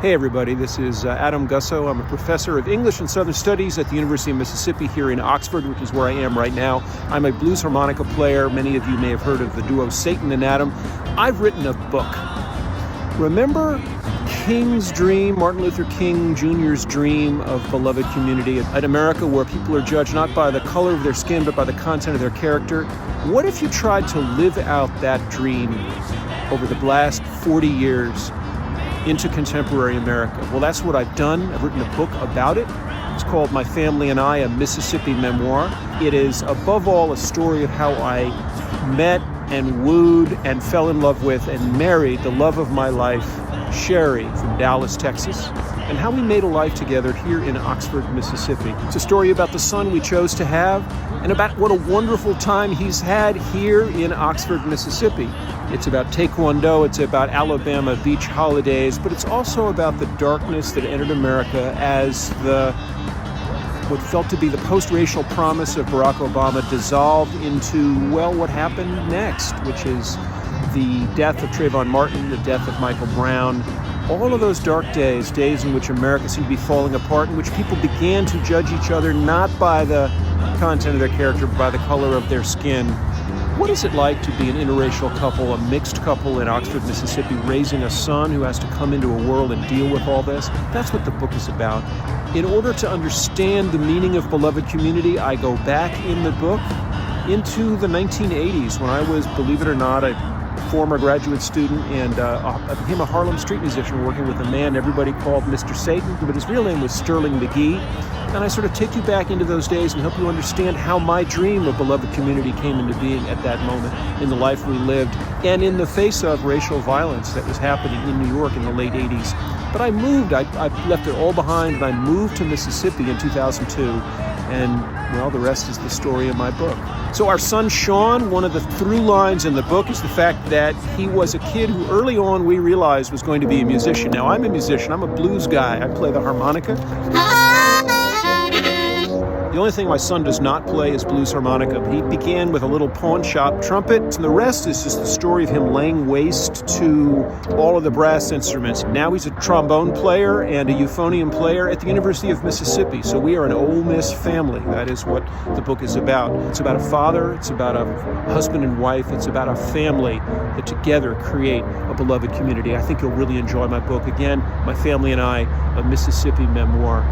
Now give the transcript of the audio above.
Hey everybody, this is Adam Gussow. I'm a professor of English and Southern Studies at the University of Mississippi here in Oxford, which is where I am right now. I'm a blues harmonica player. Many of you may have heard of the duo Satan and Adam. I've written a book. Remember King's dream, Martin Luther King Jr.'s dream of beloved community, an America where people are judged not by the color of their skin, but by the content of their character? What if you tried to live out that dream over the last 40 years into contemporary America? Well, that's what I've done. I've written a book about it. It's called My Family and I, a Mississippi Memoir. It is, above all, a story of how I met and wooed and fell in love with and married the love of my life, Sherry, from Dallas, Texas, and how we made a life together here in Oxford, Mississippi. It's a story about the son we chose to have and about what a wonderful time he's had here in Oxford, Mississippi. It's about Taekwondo, it's about Alabama beach holidays, but it's also about the darkness that entered America as what felt to be the post-racial promise of Barack Obama dissolved into, well, what happened next, which is the death of Trayvon Martin, the death of Michael Brown, all of those dark days in which America seemed to be falling apart, in which people began to judge each other not by the content of their character, but by the color of their skin. What is it like to be an interracial couple, a mixed couple in Oxford, Mississippi, raising a son who has to come into a world and deal with all this? That's what the book is about. In order to understand the meaning of beloved community, I go back in the book into the 1980s when I was, believe it or not, a former graduate student and I became a Harlem street musician working with a man everybody called Mr. Satan, but his real name was Sterling McGee. And I sort of take you back into those days and help you understand how my dream of beloved community came into being at that moment in the life we lived and in the face of racial violence that was happening in New York in the late 80s. But I moved, I left it all behind, and I moved to Mississippi in 2002. And, well, the rest is the story of my book. So our son Sean, one of the through lines in the book is the fact that he was a kid who early on we realized was going to be a musician. Now, I'm a musician. I'm a blues guy. I play the harmonica. The only thing my son does not play is blues harmonica. He began with a little pawn shop trumpet, and the rest is just the story of him laying waste to all of the brass instruments. Now he's a trombone player and a euphonium player at the University of Mississippi. So we are an Ole Miss family. That is what the book is about. It's about a father, it's about a husband and wife, it's about a family that together create a beloved community. I think you'll really enjoy my book. Again, My Family and I, a Mississippi Memoir.